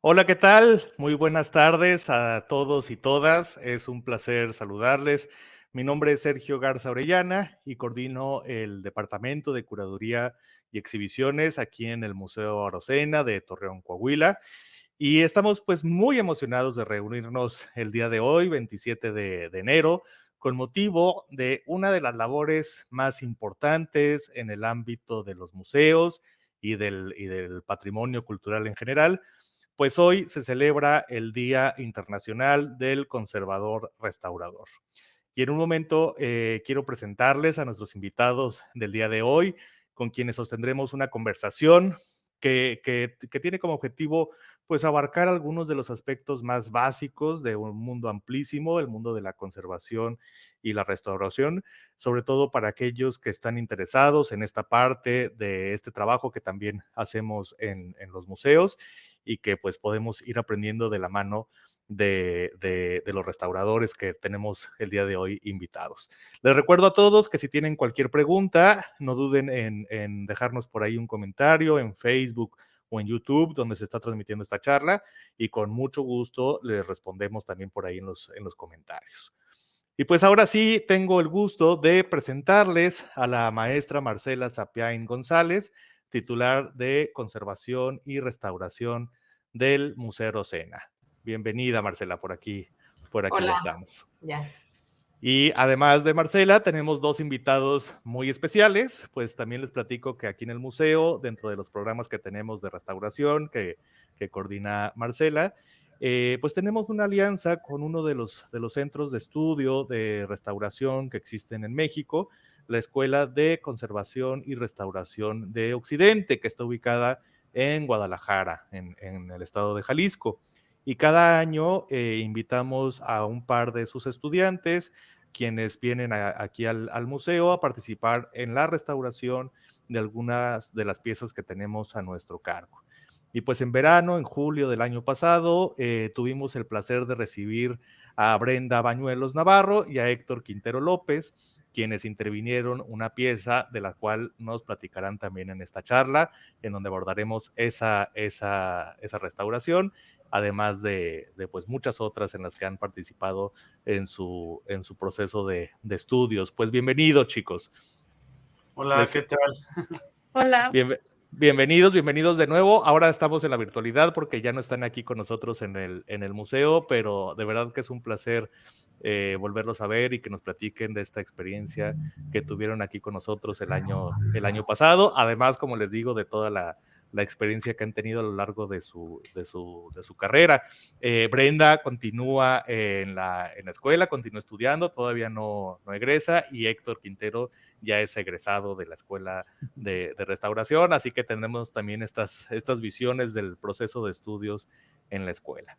Hola, ¿qué tal? Muy buenas tardes a todos y todas. Es un placer saludarles. Mi nombre es Sergio Garza Orellana y coordino el Departamento de Curaduría y Exhibiciones aquí en el Museo Arocena de Torreón, Coahuila. Y estamos pues muy emocionados de reunirnos el día de hoy, 27 de enero, con motivo de una de las labores más importantes en el ámbito de los museos y del patrimonio cultural en general, pues hoy se celebra el Día Internacional del Conservador Restaurador. Y en un momento quiero presentarles a nuestros invitados del día de hoy, con quienes sostendremos una conversación que tiene como objetivo pues abarcar algunos de los aspectos más básicos de un mundo amplísimo, el mundo de la conservación y la restauración, sobre todo para aquellos que están interesados en esta parte de este trabajo que también hacemos en los museos y que pues podemos ir aprendiendo de la mano de los restauradores que tenemos el día de hoy invitados. Les recuerdo a todos que si tienen cualquier pregunta, no duden en dejarnos por ahí un comentario en Facebook o en YouTube, donde se está transmitiendo esta charla, y con mucho gusto les respondemos también por ahí en los comentarios. Y pues ahora sí tengo el gusto de presentarles a la maestra Marcela Sapiain González, titular de Conservación y Restauración del Museo Rosena. Bienvenida, Marcela, por aquí ya Hola, estamos. ya. Y además de Marcela, tenemos dos invitados muy especiales, pues también les platico que aquí en el museo, dentro de los programas que tenemos de restauración que coordina Marcela, pues tenemos una alianza con uno de los centros de estudio de restauración que existen en México, la Escuela de Conservación y Restauración de Occidente, que está ubicada en Guadalajara, en el estado de Jalisco. Y cada año invitamos a un par de sus estudiantes, quienes vienen aquí al museo a participar en la restauración de algunas de las piezas que tenemos a nuestro cargo. Y pues en verano, en julio del año pasado, tuvimos el placer de recibir a Brenda Bañuelos Navarro y a Héctor Quintero López, quienes intervinieron una pieza de la cual nos platicarán también en esta charla, en donde abordaremos esa restauración, además de pues muchas otras en las que han participado en su proceso de estudios. Pues bienvenidos, chicos. Hola, Les, ¿qué tal? Hola. bienvenidos de nuevo. Ahora estamos en la virtualidad porque ya no están aquí con nosotros en el museo, pero de verdad que es un placer volverlos a ver y que nos platiquen de esta experiencia que tuvieron aquí con nosotros el año pasado. Además, como les digo, de toda la experiencia que han tenido a lo largo de su carrera. Brenda continúa en la escuela, continúa estudiando, todavía no egresa, y Héctor Quintero ya es egresado de la escuela de restauración, así que tenemos también estas visiones del proceso de estudios en la escuela.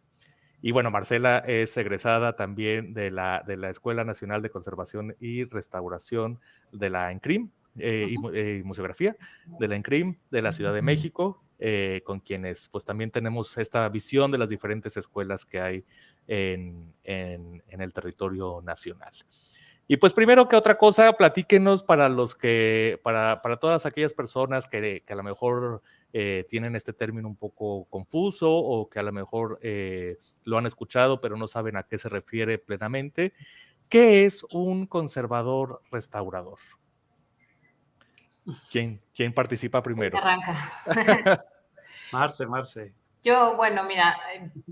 Y bueno, Marcela es egresada también de la Escuela Nacional de Conservación y Restauración de la ENCRIM, y Museografía de la ENCRIM de la Ciudad de México, con quienes pues también tenemos esta visión de las diferentes escuelas que hay en el territorio nacional. Y pues primero que otra cosa, platíquenos para todas aquellas personas que a lo mejor tienen este término un poco confuso o que a lo mejor lo han escuchado pero no saben a qué se refiere plenamente. ¿Qué es un conservador restaurador? ¿Quién participa ¿Quién primero? arranca? Marce. Yo, bueno, mira,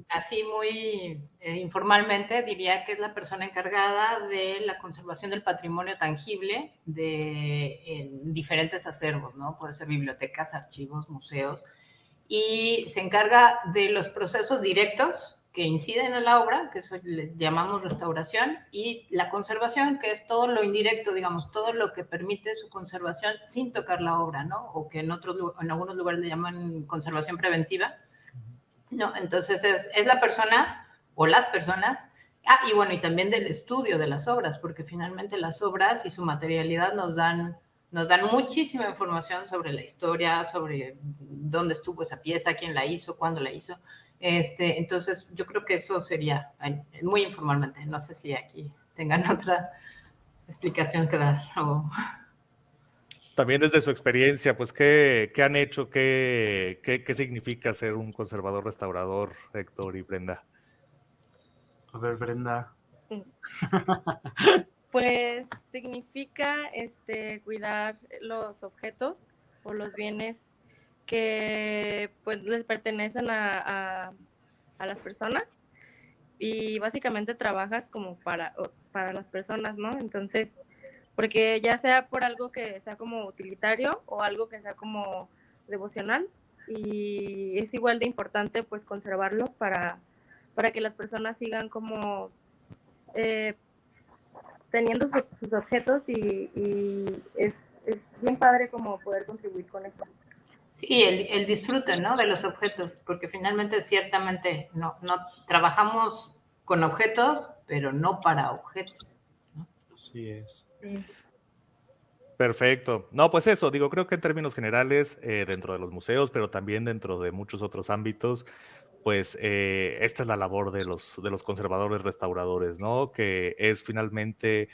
así muy informalmente diría que es la persona encargada de la conservación del patrimonio tangible en diferentes acervos, ¿no? Puede ser bibliotecas, archivos, museos, y se encarga de los procesos directos que inciden en la obra, que eso le llamamos restauración, y la conservación, que es todo lo indirecto, digamos, todo lo que permite su conservación sin tocar la obra, ¿no? O que en algunos lugares le llaman conservación preventiva. No, entonces es la persona o las personas. Y bueno, y también del estudio de las obras, porque finalmente las obras y su materialidad nos dan muchísima información sobre la historia, sobre dónde estuvo esa pieza, quién la hizo, cuándo la hizo. Entonces, yo creo que eso sería muy informalmente. No sé si aquí tengan otra explicación que dar. También desde su experiencia, pues, ¿qué han hecho? ¿Qué significa ser un conservador restaurador, Héctor y Brenda? A ver, Brenda. Pues significa cuidar los objetos o los bienes que pues les pertenecen a las personas y básicamente trabajas como para las personas, ¿no? Entonces, porque ya sea por algo que sea como utilitario o algo que sea como devocional, y es igual de importante pues conservarlos para que las personas sigan como eh, teniendo sus objetos y es bien padre como poder contribuir con eso. Sí, el disfrute, ¿no? De los objetos, porque finalmente ciertamente no trabajamos con objetos, pero no para objetos, ¿no? Así es. Sí. Perfecto. No, pues eso, digo, creo que en términos generales, dentro de los museos, pero también dentro de muchos otros ámbitos, pues esta es la labor de los conservadores restauradores, ¿no? Que es finalmente,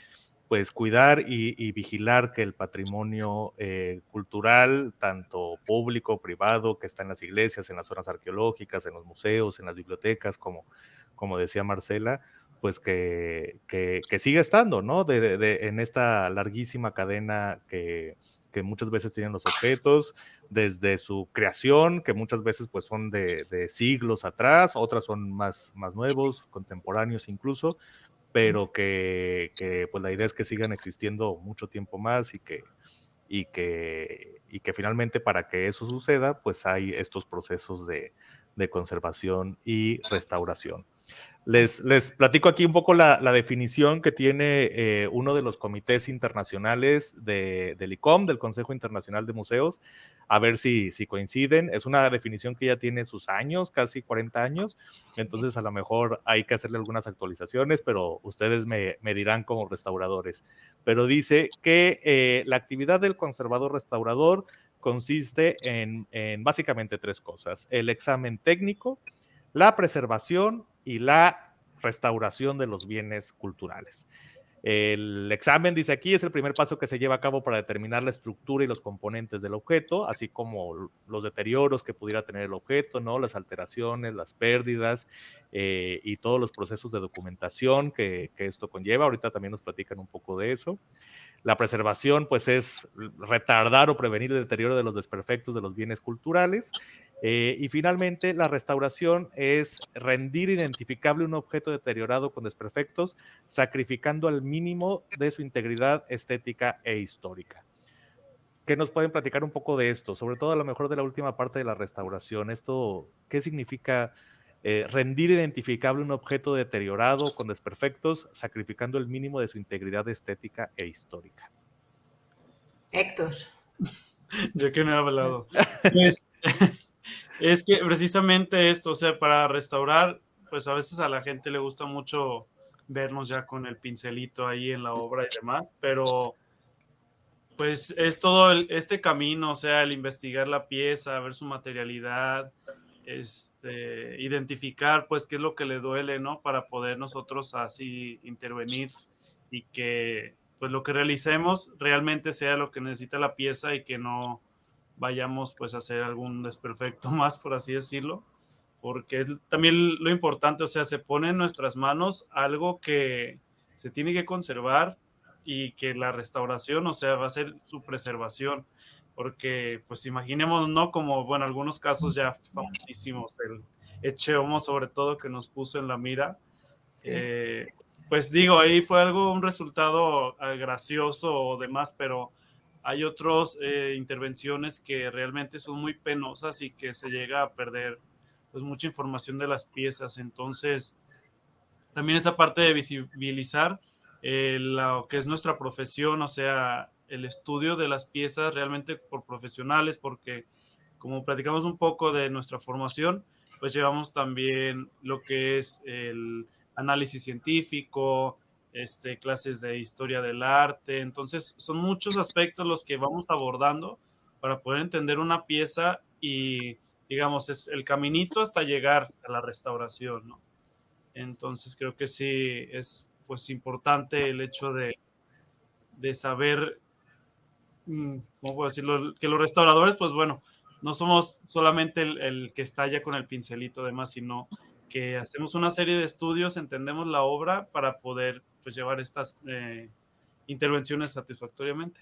pues, cuidar y vigilar que el patrimonio cultural, tanto público, privado, que está en las iglesias, en las zonas arqueológicas, en los museos, en las bibliotecas, como decía Marcela, pues que siga estando, ¿no? En esta larguísima cadena que muchas veces tienen los objetos, desde su creación, que muchas veces pues son de siglos atrás, otras son más nuevos, contemporáneos incluso, pero que pues la idea es que sigan existiendo mucho tiempo más y que finalmente para que eso suceda, pues hay estos procesos de conservación y restauración. Les platico aquí un poco la definición que tiene uno de los comités internacionales del ICOM, del Consejo Internacional de Museos, a ver si coinciden. Es una definición que ya tiene sus años, casi 40 años, entonces a lo mejor hay que hacerle algunas actualizaciones, pero ustedes me dirán como restauradores. Pero dice que la actividad del conservador restaurador consiste en básicamente tres cosas: el examen técnico, la preservación y la restauración de los bienes culturales. El examen, dice aquí, es el primer paso que se lleva a cabo para determinar la estructura y los componentes del objeto, así como los deterioros que pudiera tener el objeto, ¿no? Las alteraciones, las pérdidas y todos los procesos de documentación que esto conlleva. Ahorita también nos platican un poco de eso. La preservación, pues, es retardar o prevenir el deterioro de los desperfectos de los bienes culturales. Y finalmente, la restauración es rendir identificable un objeto deteriorado con desperfectos, sacrificando al mínimo de su integridad estética e histórica. ¿Qué nos pueden platicar un poco de esto? Sobre todo a lo mejor de la última parte de la restauración. ¿Esto qué significa rendir identificable un objeto deteriorado con desperfectos, sacrificando el mínimo de su integridad estética e histórica? Héctor. Yo que no he hablado. Pues, es que precisamente esto, o sea, para restaurar, pues a veces a la gente le gusta mucho vernos ya con el pincelito ahí en la obra y demás, pero pues es todo este camino, o sea, el investigar la pieza, ver su materialidad, identificar pues qué es lo que le duele, ¿no? Para poder nosotros así intervenir y que pues lo que realicemos realmente sea lo que necesita la pieza y que no vayamos pues a hacer algún desperfecto más, por así decirlo, porque es también lo importante, o sea, se pone en nuestras manos algo que se tiene que conservar y que la restauración, o sea, va a ser su preservación, porque pues imaginemos, ¿no? Como, bueno, algunos casos ya famosísimos del Echeomo, sobre todo, que nos puso en la mira, Sí. pues digo, ahí fue un resultado gracioso o demás, pero hay otras intervenciones que realmente son muy penosas y que se llega a perder pues mucha información de las piezas. Entonces, también esa parte de visibilizar lo que es nuestra profesión, o sea, el estudio de las piezas realmente por profesionales, porque como platicamos un poco de nuestra formación, pues llevamos también lo que es el análisis científico, clases de historia del arte. Entonces, son muchos aspectos los que vamos abordando para poder entender una pieza y, digamos, es el caminito hasta llegar a la restauración, ¿no? Entonces, creo que sí es pues importante el hecho de saber ¿cómo puedo decirlo? Que los restauradores, pues bueno, no somos solamente el que está ya con el pincelito demás, sino que hacemos una serie de estudios, entendemos la obra para poder pues llevar estas intervenciones satisfactoriamente.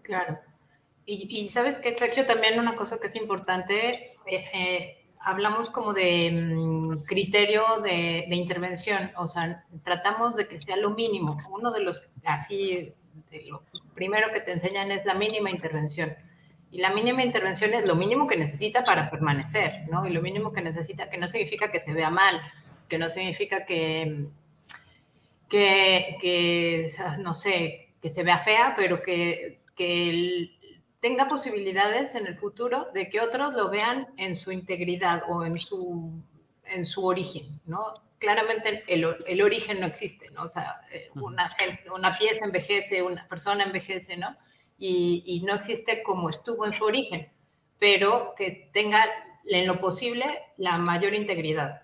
Claro. Y sabes que, Sergio, también una cosa que es importante, hablamos como de criterio de intervención, o sea, tratamos de que sea lo mínimo. Uno de los, así, de lo primero que te enseñan es la mínima intervención. Y la mínima intervención es lo mínimo que necesita para permanecer, ¿no? Y lo mínimo que necesita, que no significa que se vea mal, que no significa no sé, que se vea fea, pero que tenga posibilidades en el futuro de que otros lo vean en su integridad o en su origen, ¿no? Claramente el origen no existe, ¿no? O sea, una pieza envejece, una persona envejece, ¿no? Y no existe como estuvo en su origen, pero que tenga en lo posible la mayor integridad.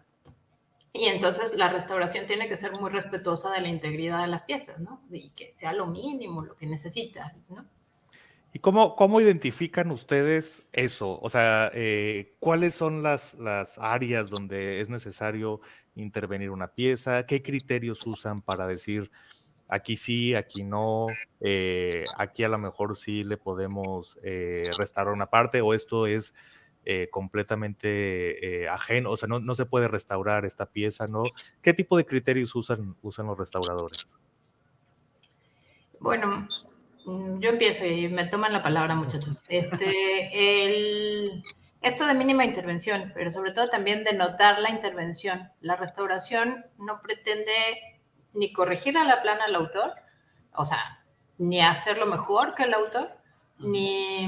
Y entonces la restauración tiene que ser muy respetuosa de la integridad de las piezas, ¿no? Y que sea lo mínimo, lo que necesita, ¿no? ¿Y cómo identifican ustedes eso? O sea, ¿cuáles son las áreas donde es necesario intervenir una pieza? ¿Qué criterios usan para decir aquí sí, aquí no, aquí a lo mejor sí le podemos restaurar una parte o esto es completamente ajeno, o sea, no se puede restaurar esta pieza, ¿no? ¿Qué tipo de criterios usan los restauradores? Bueno, yo empiezo y me toman la palabra, muchachos. Esto de mínima intervención, pero sobre todo también de notar la intervención. La restauración no pretende ni corregir a la plana al autor, o sea, ni hacerlo mejor que el autor, y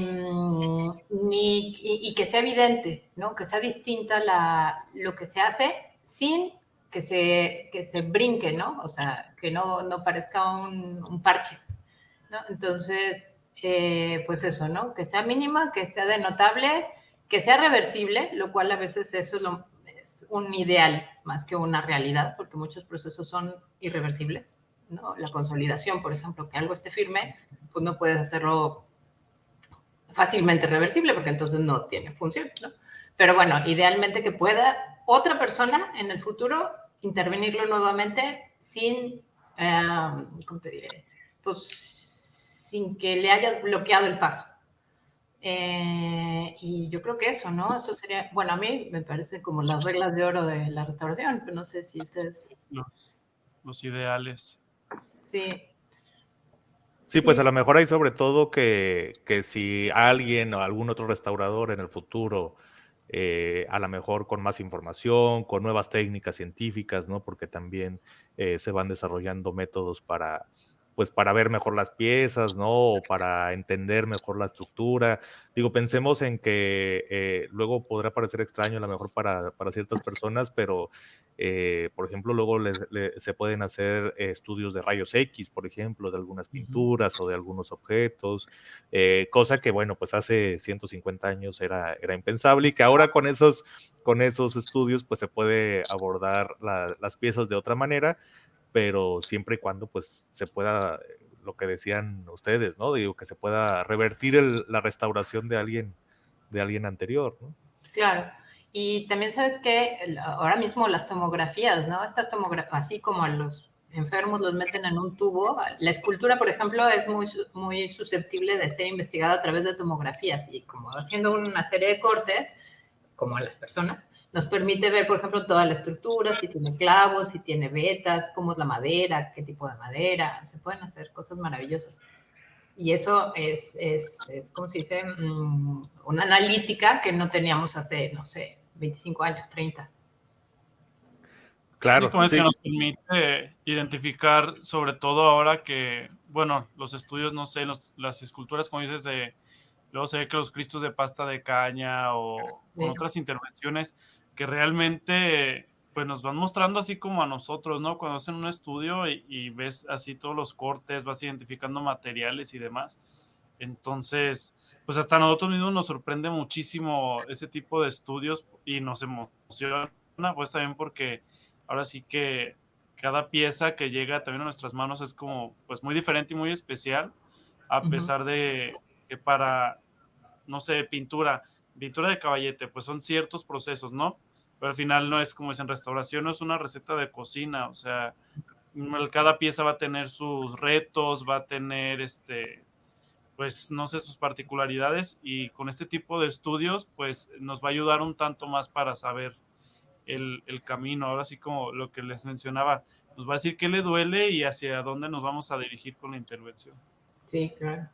que sea evidente, ¿no? Que sea distinta lo que se hace sin que se brinque, ¿no? O sea, que no parezca un parche, ¿no? Entonces, pues eso, ¿no? Que sea mínima, que sea denotable, que sea reversible, lo cual a veces eso es un ideal más que una realidad, porque muchos procesos son irreversibles, ¿no? La consolidación, por ejemplo, que algo esté firme, pues no puedes hacerlo fácilmente reversible porque entonces no tiene función, ¿no? Pero bueno, idealmente que pueda otra persona en el futuro intervenirlo nuevamente sin, ¿cómo te diré? Pues sin que le hayas bloqueado el paso. Y yo creo que eso, ¿no? Eso sería, bueno, a mí me parece como las reglas de oro de la restauración, pero no sé si ustedes... Los ideales. Sí. Sí, pues a lo mejor hay sobre todo que si alguien o algún otro restaurador en el futuro, a lo mejor con más información, con nuevas técnicas científicas, ¿no? Porque también se van desarrollando métodos pues para ver mejor las piezas, ¿no? O para entender mejor la estructura. Digo, pensemos en que luego podrá parecer extraño a lo mejor para ciertas personas, pero por ejemplo, luego se pueden hacer estudios de rayos X, por ejemplo, de algunas pinturas o de algunos objetos, cosa que, bueno, pues hace 150 años era impensable y que ahora con esos estudios pues se puede abordar las piezas de otra manera, pero siempre y cuando pues se pueda, lo que decían ustedes, ¿no? Digo, que se pueda revertir la restauración de alguien anterior, ¿no? Claro. Y también sabes que ahora mismo las tomografías, ¿no? Estas tomografías, así como a los enfermos los meten en un tubo, la escultura, por ejemplo, es muy susceptible de ser investigada a través de tomografías y como haciendo una serie de cortes, como a las personas, nos permite ver, por ejemplo, toda la estructura, si tiene clavos, si tiene vetas, cómo es la madera, qué tipo de madera, se pueden hacer cosas maravillosas. Y eso es ¿cómo se dice? Una analítica que no teníamos hace, no sé, 25 años, 30. Y Claro, como es que sí. nos permite identificar, sobre todo ahora que, bueno, los estudios, no sé, las esculturas, como dices, luego se ve que los cristos de pasta de caña o con otras intervenciones que realmente pues nos van mostrando así como a nosotros, ¿no? Cuando hacen un estudio y ves así todos los cortes, vas identificando materiales y demás. Entonces, pues hasta a nosotros mismos nos sorprende muchísimo ese tipo de estudios y nos emociona, pues también porque ahora sí que cada pieza que llega también a nuestras manos es como pues muy diferente y muy especial, a pesar de que para, no sé, pintura de caballete, pues son ciertos procesos, ¿no? Pero al final no es como es en restauración, no es una receta de cocina, o sea, cada pieza va a tener sus retos, va a tener pues no sé, sus particularidades, y con este tipo de estudios pues nos va a ayudar un tanto más para saber el camino. Ahora sí, como lo que les mencionaba, nos va a decir qué le duele y hacia dónde nos vamos a dirigir con la intervención. Sí, claro.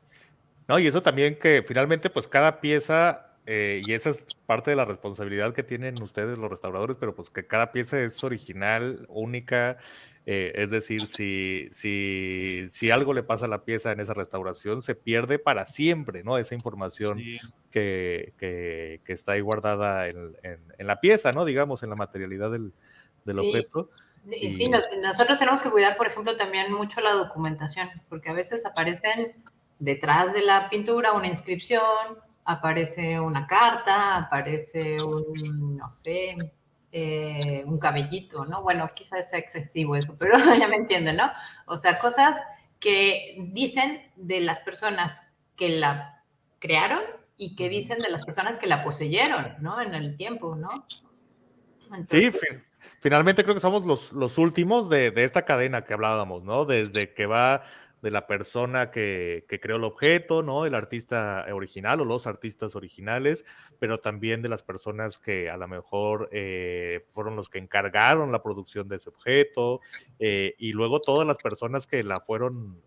No, y eso también que finalmente, pues cada pieza, y esa es parte de la responsabilidad que tienen ustedes los restauradores, pero pues que cada pieza es original, única, es decir, si algo le pasa a la pieza en esa restauración, se pierde para siempre, ¿no? Esa información Sí, que está ahí guardada en la pieza, ¿no? Digamos, en la materialidad del Sí, objeto. y sí, Y nosotros tenemos que cuidar, por ejemplo, también mucho la documentación, porque a veces aparecen detrás de la pintura una inscripción, aparece una carta, aparece un, no sé, un cabellito, ¿no? Bueno, quizás sea excesivo eso, pero ya me entienden, ¿no? O sea, cosas que dicen de las personas que la crearon y que dicen de las personas que la poseyeron, ¿no? En el tiempo, ¿no? sí, Entonces, finalmente creo que somos los últimos de esta cadena que hablábamos, ¿no? Desde que va de la persona que creó el objeto, ¿no? El artista original o los artistas originales, pero también de las personas que a lo mejor fueron los que encargaron la producción de ese objeto, y luego todas las personas que la fueron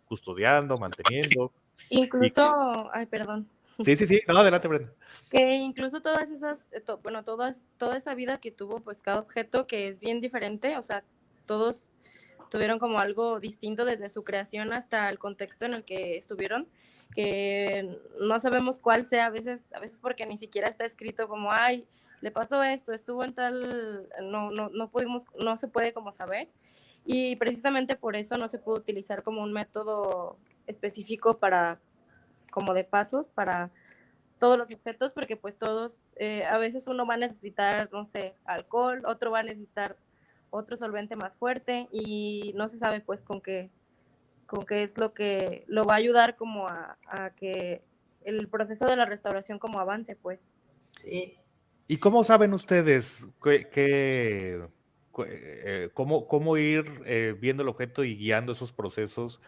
custodiando, manteniendo. Y Incluso, ay, perdón, sí, no, adelante, Brenda. que incluso todas esas, bueno, toda esa vida que tuvo pues cada objeto que es bien diferente, o sea, todos tuvieron como algo distinto desde su creación hasta el contexto en el que estuvieron, que no sabemos cuál sea a veces porque ni siquiera está escrito como, ay, le pasó esto, estuvo en tal, no se puede como saber, y precisamente por eso no se puede utilizar como un método específico para, como de pasos, para todos los objetos, porque pues todos, a veces uno va a necesitar, no sé, alcohol, otro va a necesitar otro solvente más fuerte y no se sabe pues con qué es lo que lo va a ayudar como a que el proceso de la restauración como avance pues. sí. ¿Y cómo saben ustedes cómo ir viendo el objeto y guiando esos procesos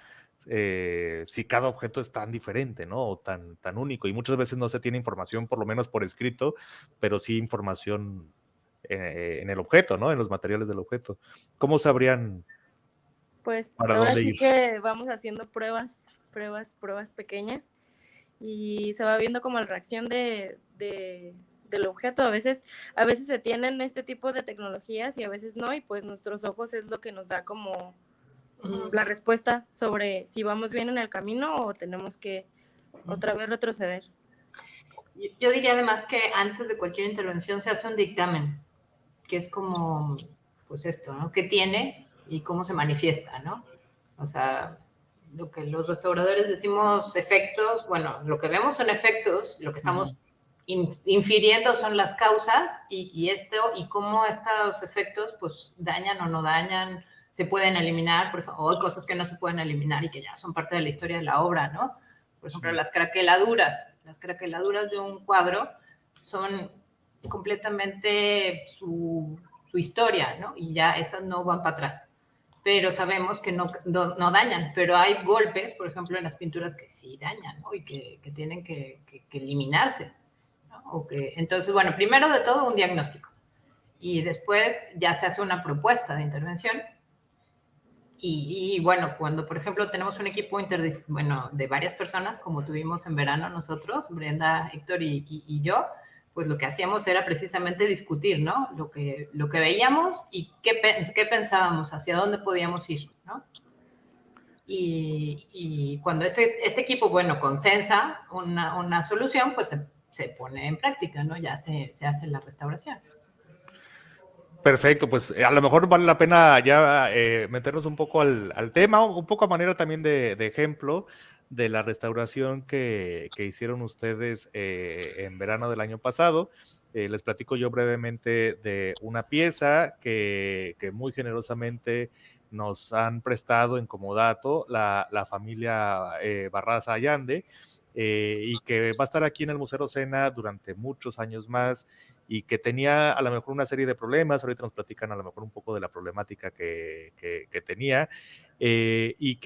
si cada objeto es tan diferente, ¿no? O tan único? Y muchas veces no se tiene información, por lo menos por escrito, pero sí información en el objeto, ¿no? En los materiales del objeto. ¿Cómo sabrían Pues para ahora dónde sí ir? que vamos haciendo pruebas pequeñas y se va viendo como la reacción del objeto. A veces se tienen este tipo de tecnologías y a veces no, y pues nuestros ojos es lo que nos da como la respuesta sobre si vamos bien en el camino o tenemos que otra vez retroceder. Yo diría además que antes de cualquier intervención se hace un dictamen, que es como, pues esto, ¿no? ¿Qué tiene y cómo se manifiesta, ¿no? O sea, lo que los restauradores decimos efectos, bueno, lo que vemos son efectos, lo que estamos infiriendo son las causas y cómo estos efectos pues dañan o no dañan, se pueden eliminar, por ejemplo, o hay cosas que no se pueden eliminar y que ya son parte de la historia de la obra, ¿no? Por ejemplo, Sí. las craqueladuras de un cuadro son completamente su historia, ¿no? Y ya esas no van para atrás. Pero sabemos que no dañan, pero hay golpes, por ejemplo, en las pinturas que sí dañan, ¿no? Y que tienen que eliminarse, ¿no? Entonces, bueno, primero de todo un diagnóstico y después ya se hace una propuesta de intervención. Y bueno, cuando por ejemplo tenemos un equipo de varias personas, como tuvimos en verano nosotros, Brenda, Héctor y yo, pues lo que hacíamos era precisamente discutir, ¿no? Lo que veíamos y qué pensábamos, hacia dónde podíamos ir, ¿no? Y cuando este equipo, bueno, consensa una solución, pues se pone en práctica, ¿no? Ya se hace la restauración. Perfecto, pues a lo mejor vale la pena ya meternos un poco al tema, un poco a manera también de ejemplo de la restauración que hicieron ustedes en verano del año pasado. Les platico yo brevemente de una pieza que muy generosamente nos han prestado en comodato la familia Barraza Allande, y que va a estar aquí en el Museo Sena durante muchos años más, y que tenía a lo mejor una serie de problemas. Ahorita nos platican a lo mejor un poco de la problemática que tenía, y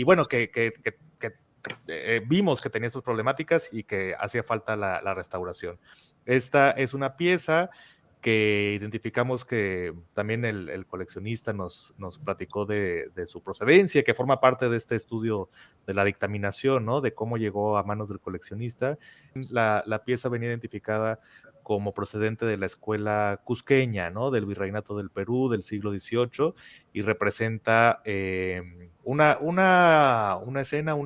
bueno, que vimos que tenía estas problemáticas y que hacía falta la restauración. Esta es una pieza que identificamos que también el coleccionista nos platicó de su procedencia, que forma parte de este estudio de la dictaminación, ¿no? De cómo llegó a manos del coleccionista. La pieza venía identificada como procedente de la escuela cusqueña, ¿no? Del Virreinato del Perú del siglo XVIII, y representa una escena,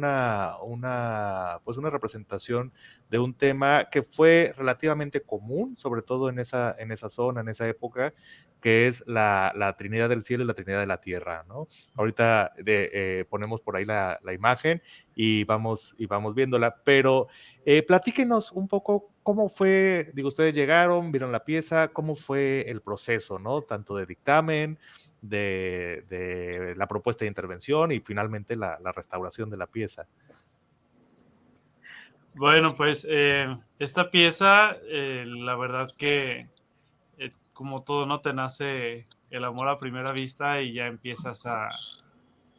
pues una representación de un tema que fue relativamente común, sobre todo en esa zona, en esa época, que es la Trinidad del Cielo y la Trinidad de la Tierra, ¿no? Ahorita ponemos por ahí la imagen y vamos viéndola, pero platíquenos un poco cómo fue. Digo, ustedes llegaron, vieron la pieza, cómo fue el proceso, ¿no? Tanto de dictamen, de la propuesta de intervención y finalmente la restauración de la pieza. Bueno, pues esta pieza, la verdad que como todo, ¿no? Te nace el amor a primera vista y ya empiezas a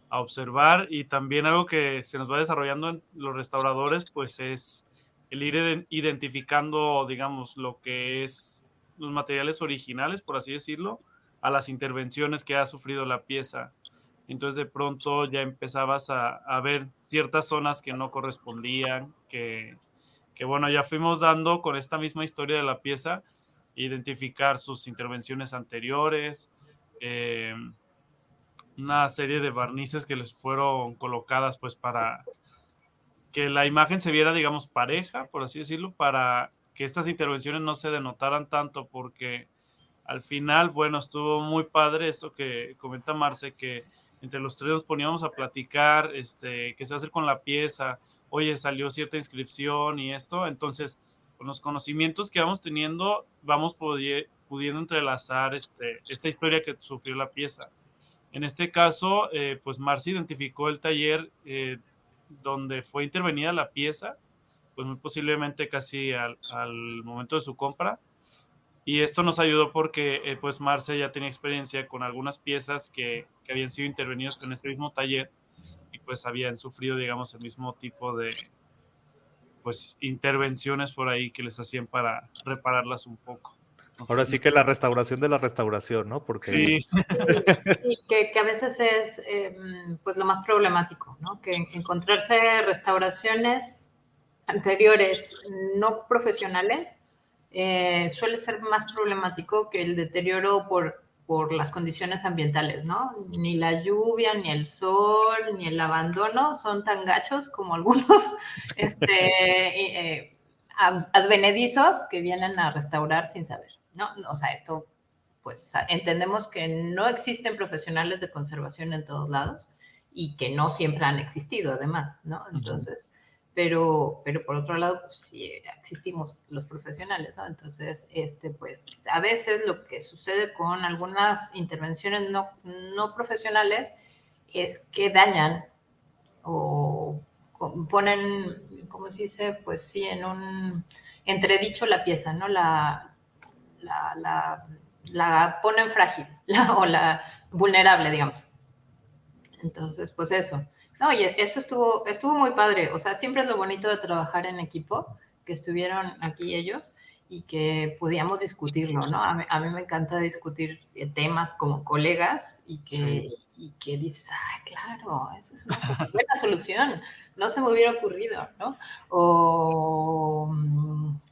observar. Y también algo que se nos va desarrollando en los restauradores, pues es el ir identificando, digamos, lo que es los materiales originales, por así decirlo, a las intervenciones que ha sufrido la pieza. Entonces de pronto ya empezabas a ver ciertas zonas que no correspondían, que bueno, ya fuimos dando con esta misma historia de la pieza, identificar sus intervenciones anteriores, una serie de barnices que les fueron colocadas pues para que la imagen se viera, digamos, pareja, por así decirlo, para que estas intervenciones no se denotaran tanto, porque al final, bueno, estuvo muy padre esto que comenta Marce, que entre los tres nos poníamos a platicar, qué se va a hacer con la pieza, oye, salió cierta inscripción y esto. Entonces, con los conocimientos que vamos teniendo, vamos pudiendo entrelazar esta historia que sufrió la pieza. En este caso, pues Marce identificó el taller donde fue intervenida la pieza, pues muy posiblemente casi al momento de su compra. Y esto nos ayudó porque pues Marce ya tenía experiencia con algunas piezas que habían sido intervenidos con este mismo taller y pues habían sufrido, digamos, el mismo tipo de pues intervenciones por ahí que les hacían para repararlas un poco. No sé Ahora si sí que la restauración de la restauración, ¿no? Porque sí. Sí, que a veces es pues lo más problemático, ¿no? Que encontrarse restauraciones anteriores no profesionales suele ser más problemático que el deterioro por las condiciones ambientales, ¿no? Ni la lluvia, ni el sol, ni el abandono son tan gachos como algunos advenedizos que vienen a restaurar sin saber, ¿no? O sea, esto pues entendemos que no existen profesionales de conservación en todos lados y que no siempre han existido además, ¿no? Entonces, pero por otro lado, pues sí existimos los profesionales, ¿no? Entonces, pues a veces lo que sucede con algunas intervenciones no profesionales es que dañan o ponen, ¿cómo se dice? Pues sí, en un entredicho la pieza, ¿no? La ponen frágil o la vulnerable, digamos. Entonces, pues eso. No, y eso estuvo muy padre. O sea, siempre es lo bonito de trabajar en equipo, que estuvieron aquí ellos y que podíamos discutirlo, ¿no? A mí me encanta discutir temas como colegas y que dices, ah, claro, esa es una buena solución, no se me hubiera ocurrido, ¿no? O,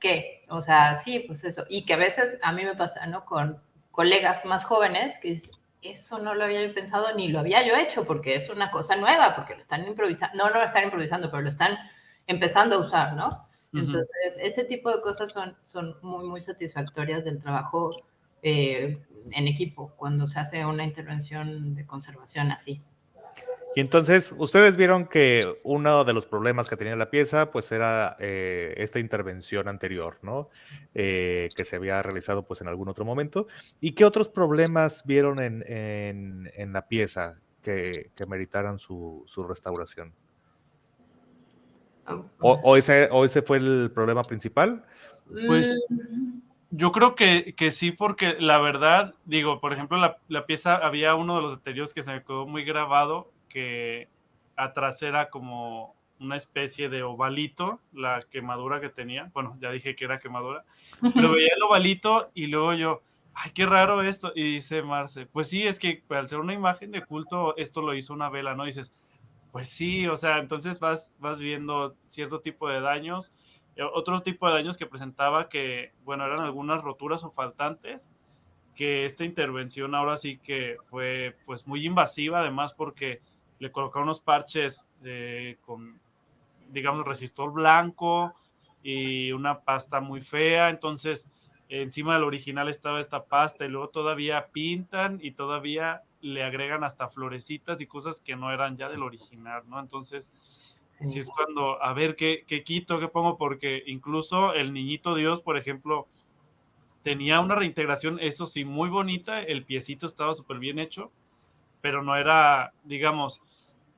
¿qué? O sea, sí, pues eso. Y que a veces a mí me pasa, ¿no? Con colegas más jóvenes que eso no lo había pensado ni lo había yo hecho porque es una cosa nueva, porque lo están improvisando, no lo están improvisando, pero lo están empezando a usar, ¿no? Entonces, ese tipo de cosas son muy, muy satisfactorias del trabajo en equipo, cuando se hace una intervención de conservación así. Y entonces, ustedes vieron que uno de los problemas que tenía la pieza, pues era esta intervención anterior, ¿no? Que se había realizado pues en algún otro momento. ¿Y qué otros problemas vieron en la pieza que meritaran su restauración? ¿O ese fue el problema principal? Pues yo creo que sí, porque la verdad, digo, por ejemplo, la pieza, había uno de los detalles que se me quedó muy grabado, que atrás era como una especie de ovalito, la quemadura que tenía. Bueno, ya dije que era quemadura, pero veía el ovalito y luego yo, ay, qué raro esto. Y dice Marce, pues sí, es que al ser una imagen de culto, esto lo hizo una vela, ¿no? Dices, pues sí, o sea, entonces vas viendo cierto tipo de daños. Otro tipo de daños que presentaba que, bueno, eran algunas roturas o faltantes, que esta intervención ahora sí que fue pues muy invasiva, además porque le colocaron unos parches con, digamos, resistor blanco y una pasta muy fea. Entonces encima del original estaba esta pasta y luego todavía pintan y todavía le agregan hasta florecitas y cosas que no eran ya del original, ¿no? Entonces sí es cuando, a ver, ¿qué quito, qué pongo? Porque incluso el Niñito Dios, por ejemplo, tenía una reintegración, eso sí, muy bonita, el piecito estaba súper bien hecho, pero no era, digamos,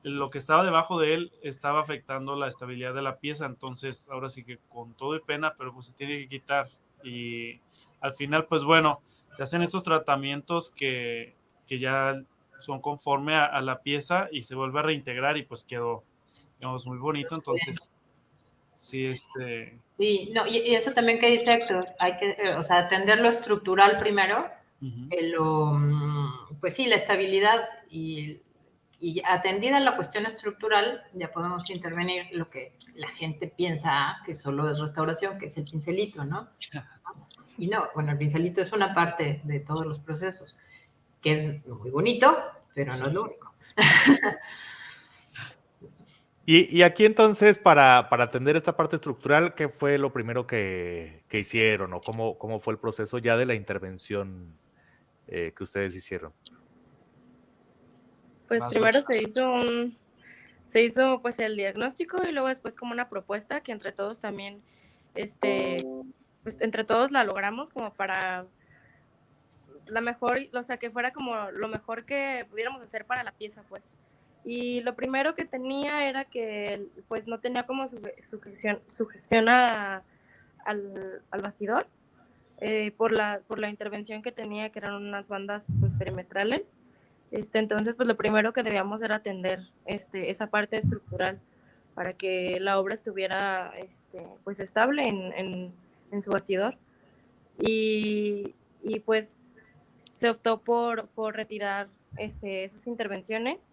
lo que estaba debajo de él estaba afectando la estabilidad de la pieza. Entonces ahora sí que con todo y pena, pero pues se tiene que quitar. Y al final, pues bueno, se hacen estos tratamientos que ya son conforme a la pieza y se vuelve a reintegrar y pues quedó, digamos, muy bonito. Entonces sí, Sí, no, y eso también que dice Héctor, hay que, o sea, atender lo estructural primero, pues sí, la estabilidad y atendida la cuestión estructural, ya podemos intervenir lo que la gente piensa que solo es restauración, que es el pincelito, ¿no? Y no, bueno, el pincelito es una parte de todos los procesos, que es muy bonito, pero no es lo único. Y aquí entonces, para atender esta parte estructural, ¿qué fue lo primero que hicieron o cómo fue el proceso ya de la intervención que ustedes hicieron? Pues primero se hizo pues el diagnóstico y luego después como una propuesta que entre todos también, pues entre todos la logramos como para la mejor, o sea, que fuera como lo mejor que pudiéramos hacer para la pieza, pues. Y lo primero que tenía era que pues no tenía como sujeción al bastidor, por la intervención que tenía, que eran unas bandas pues perimetrales. Entonces, pues lo primero que debíamos era atender esa parte estructural para que la obra estuviera pues estable en su bastidor. Y pues se optó por retirar esas intervenciones,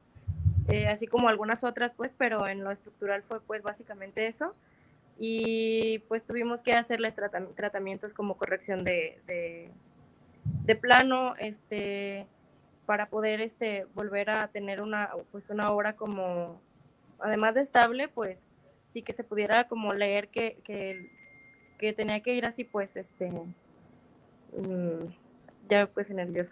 así como algunas otras, pues, pero en lo estructural fue pues básicamente eso. Y pues tuvimos que hacerles tratamientos como corrección de plano, para poder volver a tener pues una obra como, además de estable, pues sí que se pudiera como leer que tenía que ir así, pues, ya pues nerviosa.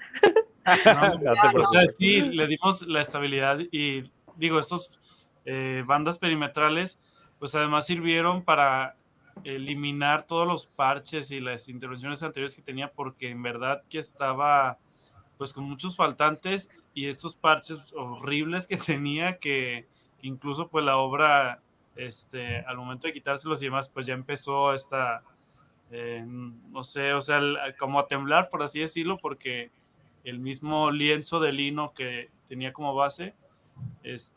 No te o sea, preocupes. sí, le dimos la estabilidad y digo, estos bandas perimetrales, pues además sirvieron para eliminar todos los parches y las intervenciones anteriores que tenía, porque en verdad que estaba pues con muchos faltantes y estos parches horribles que tenía, que incluso pues la obra, al momento de quitárselos y demás, pues ya empezó no sé, o sea, como a temblar, por así decirlo, porque el mismo lienzo de lino que tenía como base,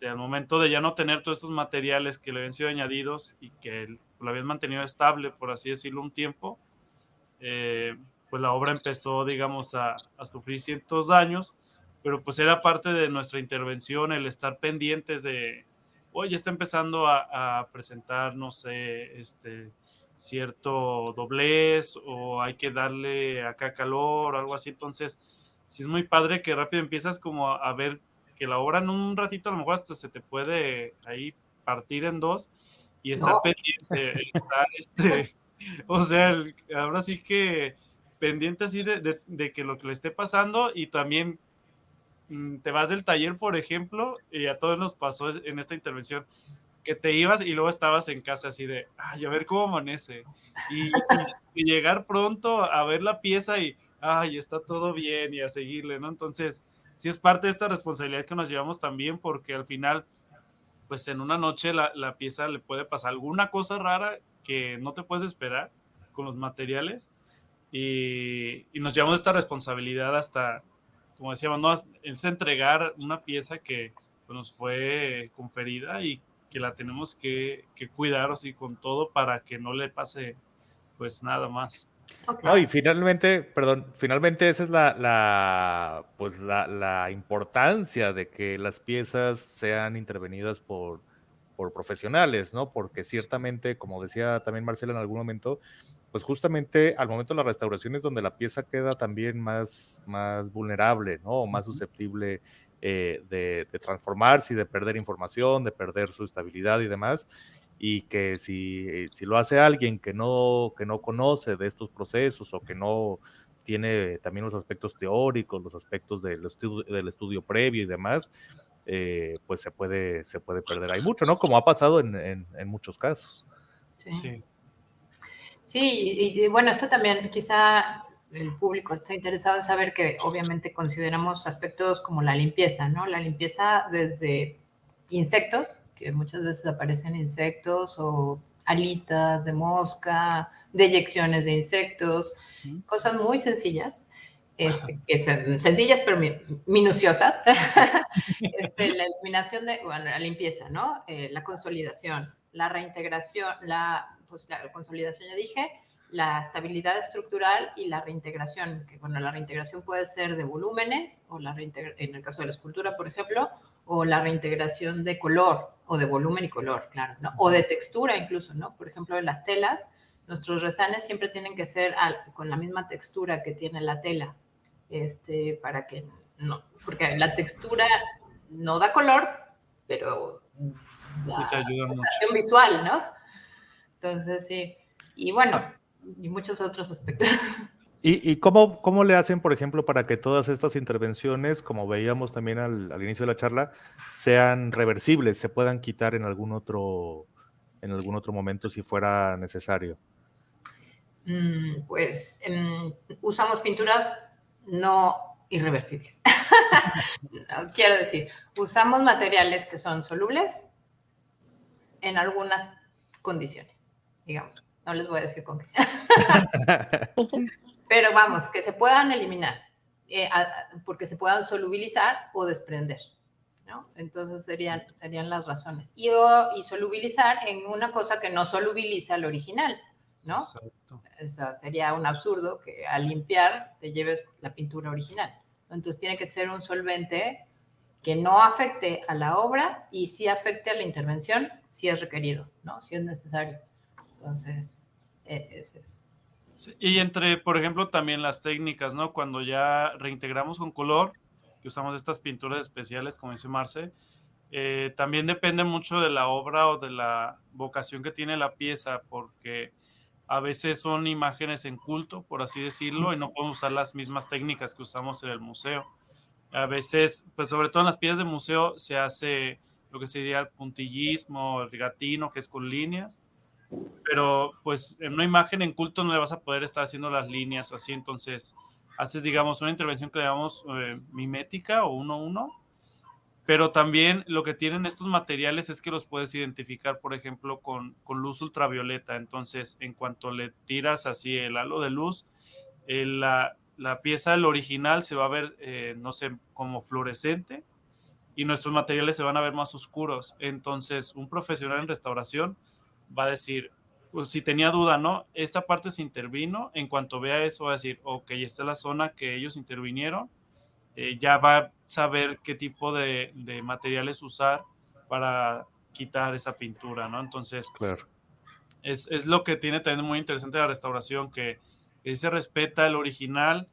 al momento de ya no tener todos estos materiales que le habían sido añadidos y que lo habían mantenido estable, por así decirlo, un tiempo, pues la obra empezó, digamos, a sufrir ciertos daños, pero pues era parte de nuestra intervención el estar pendientes de, oye, está empezando a presentar, no sé, cierto doblez o hay que darle acá calor o algo así. Entonces, sí es muy padre que rápido empiezas como a ver que la obra en un ratito a lo mejor hasta se te puede ahí partir en dos y estar pendiente, estar o sea, ahora sí que pendiente así de que lo que le esté pasando y también te vas del taller, por ejemplo, y a todos nos pasó en esta intervención, que te ibas y luego estabas en casa así de, ay, a ver cómo amanece. Y llegar pronto a ver la pieza y, ay, está todo bien y a seguirle, ¿no? Entonces, sí es parte de esta responsabilidad que nos llevamos también porque al final, pues en una noche la pieza le puede pasar alguna cosa rara que no te puedes esperar con los materiales y nos llevamos esta responsabilidad hasta, como decíamos, ¿no? Es entregar una pieza que pues, nos fue conferida y que la tenemos que cuidar así con todo para que no le pase pues nada más. No, y finalmente, perdón, finalmente esa es pues la importancia de que las piezas sean intervenidas por profesionales, ¿no? Porque ciertamente, como decía también Marcela en algún momento, pues justamente al momento de la restauración es donde la pieza queda también más vulnerable, ¿no? O más susceptible de transformarse y de perder información, de perder su estabilidad y demás. Y que si lo hace alguien que no conoce de estos procesos o que no tiene también los aspectos teóricos, los aspectos del estudio previo y demás, pues se puede perder. Hay mucho, ¿no? Como ha pasado en muchos casos. Sí. Sí, y bueno, esto también quizá el público está interesado en saber que obviamente consideramos aspectos como la limpieza, ¿no? La limpieza desde insectos, que muchas veces aparecen insectos o alitas de mosca, deyecciones de insectos, cosas muy sencillas, que son sencillas pero minuciosas. La eliminación bueno, la limpieza, ¿no? La consolidación, la reintegración, pues, la consolidación ya dije, la estabilidad estructural y la reintegración, que bueno, la reintegración puede ser de volúmenes, o en el caso de la escultura, por ejemplo, o la reintegración de color, o de volumen y color, claro, ¿no? O de textura incluso, ¿no? Por ejemplo, en las telas, nuestros rezanes siempre tienen que ser con la misma textura que tiene la tela, para que no, porque la textura no da color, pero da te ayuda mucho. sensación visual, ¿no? Entonces, sí. Y bueno, y muchos otros aspectos. ¿Y cómo le hacen, por ejemplo, para que todas estas intervenciones, como veíamos también al inicio de la charla, sean reversibles, se puedan quitar en algún otro momento si fuera necesario? Pues usamos pinturas no irreversibles. No, quiero decir, usamos materiales que son solubles en algunas condiciones, digamos. No les voy a decir con qué. Pero vamos, que se puedan eliminar, porque se puedan solubilizar o desprender, ¿no? Entonces serían las razones. Y solubilizar en una cosa que no solubiliza el original, ¿no? Exacto. O sea, sería un absurdo que al limpiar te lleves la pintura original. Entonces tiene que ser un solvente que no afecte a la obra y sí afecte a la intervención si es requerido, ¿no? Si es necesario. Entonces, ese es. Sí, y entre, por ejemplo, también las técnicas, ¿no? Cuando ya reintegramos un color, que usamos estas pinturas especiales, como dice Marce, también depende mucho de la obra o de la vocación que tiene la pieza, porque a veces son imágenes en culto, por así decirlo, y no podemos usar las mismas técnicas que usamos en el museo. A veces, pues sobre todo en las piezas de museo, se hace lo que sería el puntillismo, el rigatino, que es con líneas, pero pues en una imagen en culto no le vas a poder estar haciendo las líneas o así, entonces haces, digamos, una intervención que le llamamos mimética o 1-1, pero también lo que tienen estos materiales es que los puedes identificar, por ejemplo, con luz ultravioleta, entonces en cuanto le tiras así el halo de luz, la pieza del original se va a ver, no sé, como fluorescente, y nuestros materiales se van a ver más oscuros. Entonces, un profesional en restauración va a decir, pues, si tenía duda, ¿no? Esta parte se intervino, en cuanto vea eso va a decir, ok, esta es la zona que ellos intervinieron, ya va a saber qué tipo de materiales usar para quitar esa pintura, ¿no? Entonces, Claro. es lo que tiene también muy interesante la restauración, que se respeta el original,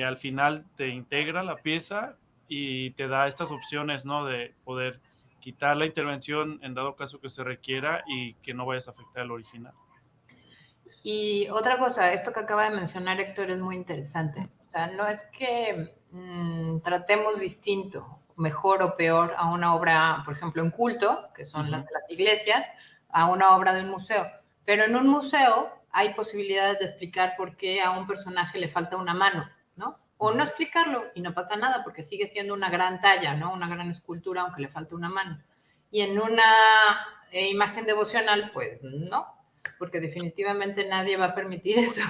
al final te integra la pieza y te da estas opciones, ¿no? De poder quitar la intervención en dado caso que se requiera y que no vayas a afectar al original. Y otra cosa, esto que acaba de mencionar Héctor es muy interesante. O sea, no es que tratemos distinto, mejor o peor, a una obra, por ejemplo, en culto, que son las de las iglesias, a una obra de un museo. Pero en un museo hay posibilidades de explicar por qué a un personaje le falta una mano, ¿no? O no explicarlo y no pasa nada porque sigue siendo una gran talla, ¿no? Una gran escultura aunque le falte una mano. Y en una imagen devocional, pues no, porque definitivamente nadie va a permitir eso.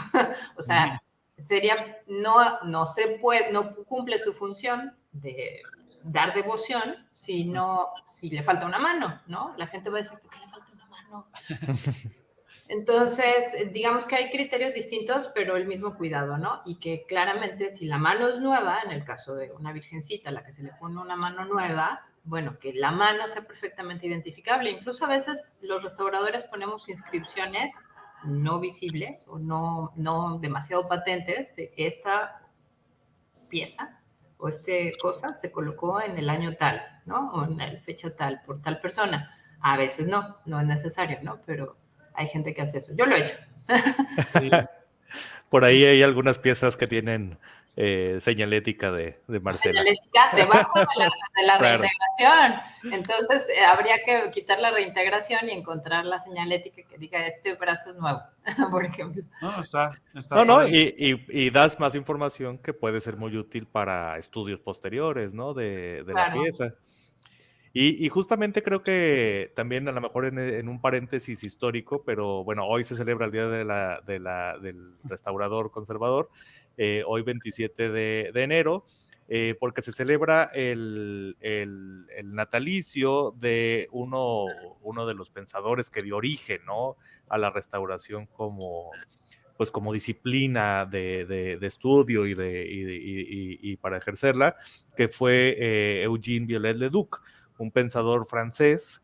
O sea, sería, no se puede, no cumple su función de dar devoción si le falta una mano, ¿no? La gente va a decir, ¿por qué le falta una mano? Entonces, digamos que hay criterios distintos, pero el mismo cuidado, ¿no? Y que claramente si la mano es nueva, en el caso de una virgencita, a la que se le pone una mano nueva, bueno, que la mano sea perfectamente identificable. Incluso a veces los restauradores ponemos inscripciones no visibles o no demasiado patentes de esta pieza o cosa se colocó en el año tal, ¿no? O en la fecha tal, por tal persona. A veces no es necesario, ¿no? Pero hay gente que hace eso. Yo lo he hecho. Sí. Por ahí hay algunas piezas que tienen señalética de Marcela. Señalética debajo de la Claro. reintegración. Entonces, habría que quitar la reintegración y encontrar la señalética que diga este brazo es nuevo, por ejemplo. No, está No, padre. y das más información que puede ser muy útil para estudios posteriores, ¿no? De la Claro. pieza. Y justamente creo que también a lo mejor en un paréntesis histórico, pero bueno, hoy se celebra el Día del Restaurador Conservador, hoy 27 de enero, porque se celebra el natalicio de uno de los pensadores que dio origen, ¿no? A la restauración pues como disciplina de estudio y para ejercerla, que fue Eugène Viollet-le-Duc, un pensador francés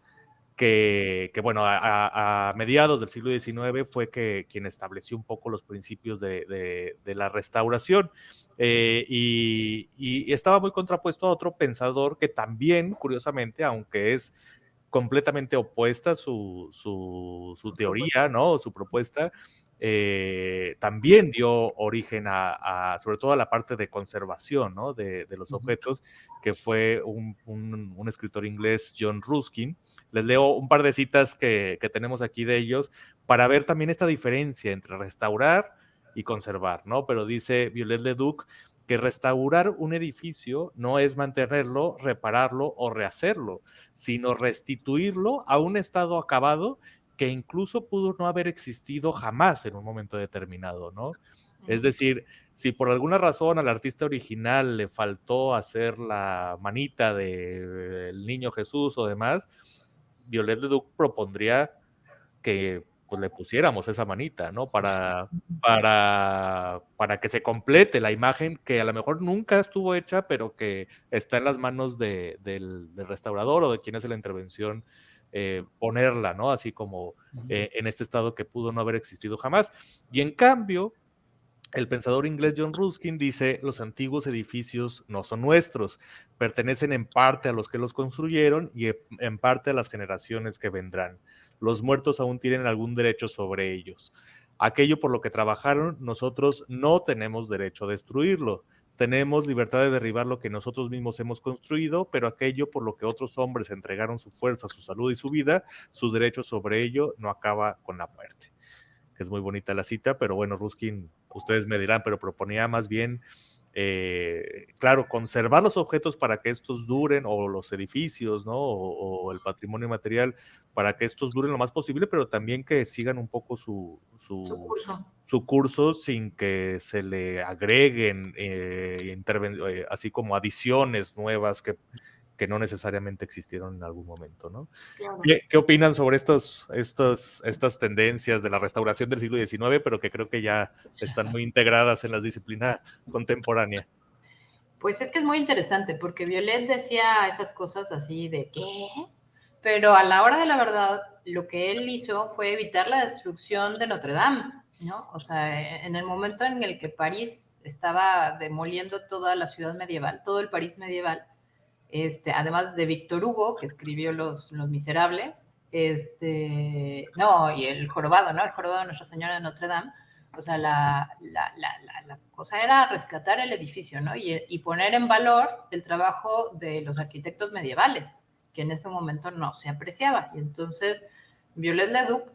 que bueno, a mediados del siglo XIX fue quien estableció un poco los principios de la restauración y estaba muy contrapuesto a otro pensador que también, curiosamente, aunque es completamente opuesta su teoría, ¿no? Su propuesta, también dio origen sobre todo a la parte de conservación, ¿no? De los objetos, que fue un escritor inglés, John Ruskin. Les leo un par de citas que tenemos aquí de ellos para ver también esta diferencia entre restaurar y conservar, ¿no? Pero dice Viollet-le-Duc que restaurar un edificio no es mantenerlo, repararlo o rehacerlo, sino restituirlo a un estado acabado que incluso pudo no haber existido jamás en un momento determinado, ¿no? Es decir, si por alguna razón al artista original le faltó hacer la manita del niño Jesús o demás, Viollet-le-Duc propondría que pues, le pusiéramos esa manita, ¿no? Para que se complete la imagen que a lo mejor nunca estuvo hecha, pero que está en las manos del restaurador o de quien hace la intervención, ponerla, ¿no? Así como en este estado que pudo no haber existido jamás. Y en cambio, el pensador inglés John Ruskin dice, los antiguos edificios no son nuestros, pertenecen en parte a los que los construyeron y en parte a las generaciones que vendrán. Los muertos aún tienen algún derecho sobre ellos. Aquello por lo que trabajaron, nosotros no tenemos derecho a destruirlo. Tenemos libertad de derribar lo que nosotros mismos hemos construido, pero aquello por lo que otros hombres entregaron su fuerza, su salud y su vida, su derecho sobre ello no acaba con la muerte. Que es muy bonita la cita, pero bueno, Ruskin, ustedes me dirán, pero proponía más bien, claro, conservar los objetos para que estos duren, o los edificios, ¿no? O el patrimonio material, para que estos duren lo más posible, pero también que sigan un poco su curso sin que se le agreguen así como adiciones nuevas que no necesariamente existieron en algún momento, ¿no? Claro. ¿Qué opinan sobre estas tendencias de la restauración del siglo XIX, pero que creo que ya están muy integradas en la disciplina contemporánea? Pues es que es muy interesante, porque Violet decía esas cosas así de ¿qué? Pero a la hora de la verdad, lo que él hizo fue evitar la destrucción de Notre Dame, ¿no? O sea, en el momento en el que París estaba demoliendo toda la ciudad medieval, todo el París medieval, además de Víctor Hugo, que escribió Los Miserables, no, y el jorobado, ¿no? El jorobado de Nuestra Señora de Notre Dame. O sea, la cosa era rescatar el edificio, ¿no? Y poner en valor el trabajo de los arquitectos medievales, que en ese momento no se apreciaba. Y entonces Viollet-le-Duc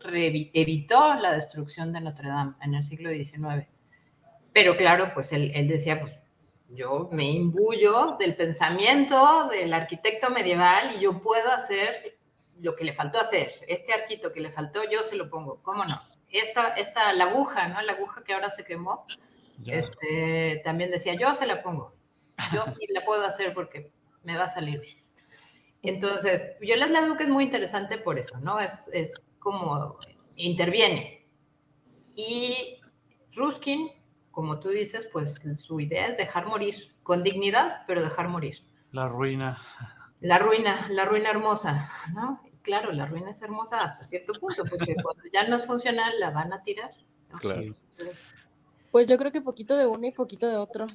evitó la destrucción de Notre Dame en el siglo XIX. Pero claro, pues él decía, pues yo me imbuyo del pensamiento del arquitecto medieval y yo puedo hacer lo que le faltó hacer. Este arquito que le faltó, yo se lo pongo. ¿Cómo no? La aguja, ¿no? La aguja que ahora se quemó, también decía, yo se la pongo. Yo sí la puedo hacer porque me va a salir bien. Entonces, Viollet-le-Duc es muy interesante por eso, ¿no? Es como interviene. Y Ruskin, como tú dices, pues su idea es dejar morir, con dignidad, pero dejar morir. La ruina. La ruina hermosa, ¿no? Claro, la ruina es hermosa hasta cierto punto, porque cuando ya no es funcional, la van a tirar, ¿no? Claro. Entonces, Pues yo creo que poquito de uno y poquito de otro.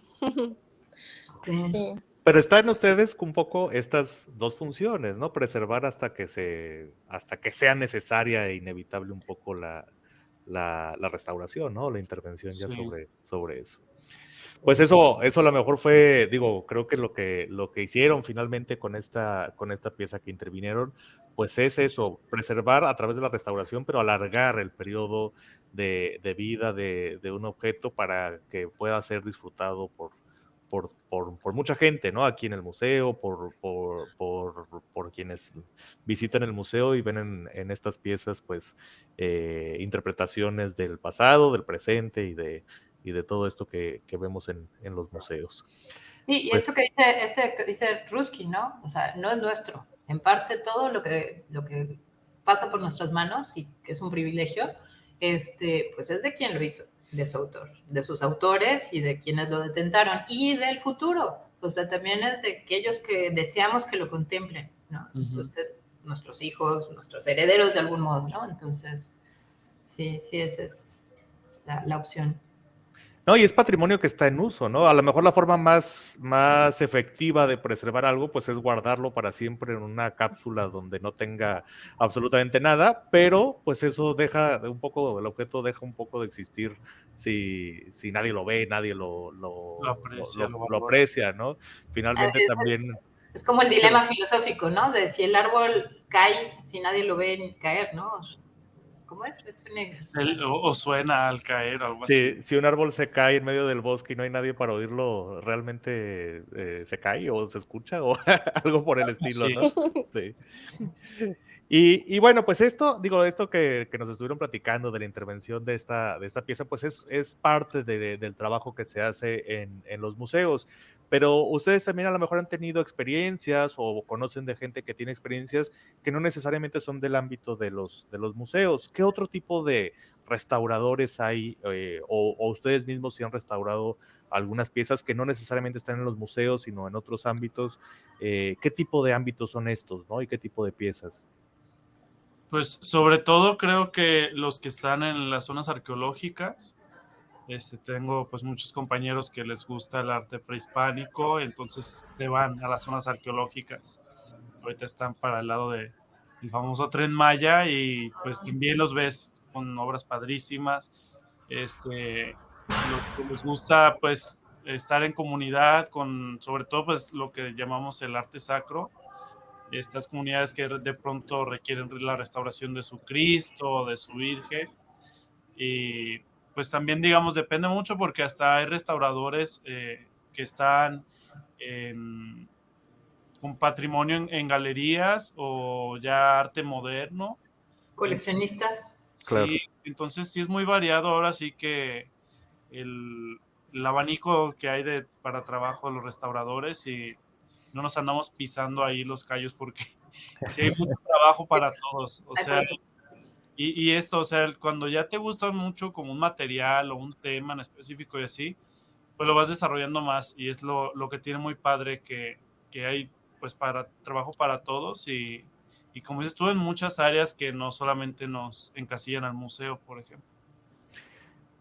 sí. Sí. Pero está en ustedes un poco estas dos funciones, ¿no? Preservar hasta que sea necesaria e inevitable un poco la restauración, ¿no? La intervención ya Sí. sobre eso. Pues eso a lo mejor fue, digo, creo que lo que hicieron finalmente con esta pieza que intervinieron, pues es eso, preservar a través de la restauración, pero alargar el periodo de vida de un objeto para que pueda ser disfrutado por mucha gente, ¿no? Aquí en el museo, por quienes visitan el museo y ven en estas piezas, pues, interpretaciones del pasado, del presente y de todo esto que vemos en los museos. Sí, y Pues, esto que dice Ruskin, ¿no? O sea, no es nuestro. En parte todo lo que pasa por nuestras manos y que es un privilegio, pues es de quien lo hizo, de su autor, de sus autores y de quienes lo detentaron y del futuro. O sea, también es de aquellos que deseamos que lo contemplen, ¿no? Entonces, nuestros hijos, nuestros herederos de algún modo, ¿no? Entonces, sí, esa es la opción. no, y es patrimonio que está en uso, ¿no? A lo mejor la forma más efectiva de preservar algo, pues es guardarlo para siempre en una cápsula donde no tenga absolutamente nada, pero pues eso deja el objeto deja un poco de existir si nadie lo ve, nadie lo aprecia, lo lo valora. aprecia, ¿no? Finalmente también... Es como el dilema filosófico, ¿no? De si el árbol cae, si nadie lo ve caer, ¿no? ¿Cómo es? O suena al caer, algo así. Si un árbol se cae en medio del bosque y no hay nadie para oírlo, ¿realmente se cae o se escucha o algo por el estilo, Sí. no? Sí. Y bueno, pues esto que nos estuvieron platicando de la intervención de esta pieza, pues es parte del trabajo que se hace en los museos. Pero ustedes también a lo mejor han tenido experiencias o conocen de gente que tiene experiencias que no necesariamente son del ámbito de los museos. ¿Qué otro tipo de restauradores hay o ustedes mismos si han restaurado algunas piezas que no necesariamente están en los museos, sino en otros ámbitos? ¿Qué tipo de ámbitos son estos, ¿no? ¿Y qué tipo de piezas? Pues sobre todo creo que los que están en las zonas arqueológicas, tengo pues muchos compañeros que les gusta el arte prehispánico, entonces se van a las zonas arqueológicas. Ahorita están para el lado del famoso Tren Maya y pues también los ves con obras padrísimas. Los que les gusta pues estar en comunidad con sobre todo pues lo que llamamos el arte sacro, estas comunidades que de pronto requieren la restauración de su Cristo, de su Virgen, y pues también digamos depende mucho porque hasta hay restauradores que están con patrimonio en galerías o ya arte moderno. Coleccionistas. Claro. Sí, entonces sí es muy variado ahora sí que el abanico que hay para trabajo de los restauradores y no nos andamos pisando ahí los callos porque sí hay mucho trabajo para todos, o sea, y esto, o sea, cuando ya te gusta mucho como un material o un tema en específico y así, pues lo vas desarrollando más y es lo que tiene muy padre que hay pues para trabajo para todos y como dices tú en muchas áreas que no solamente nos encasillan al museo, por ejemplo.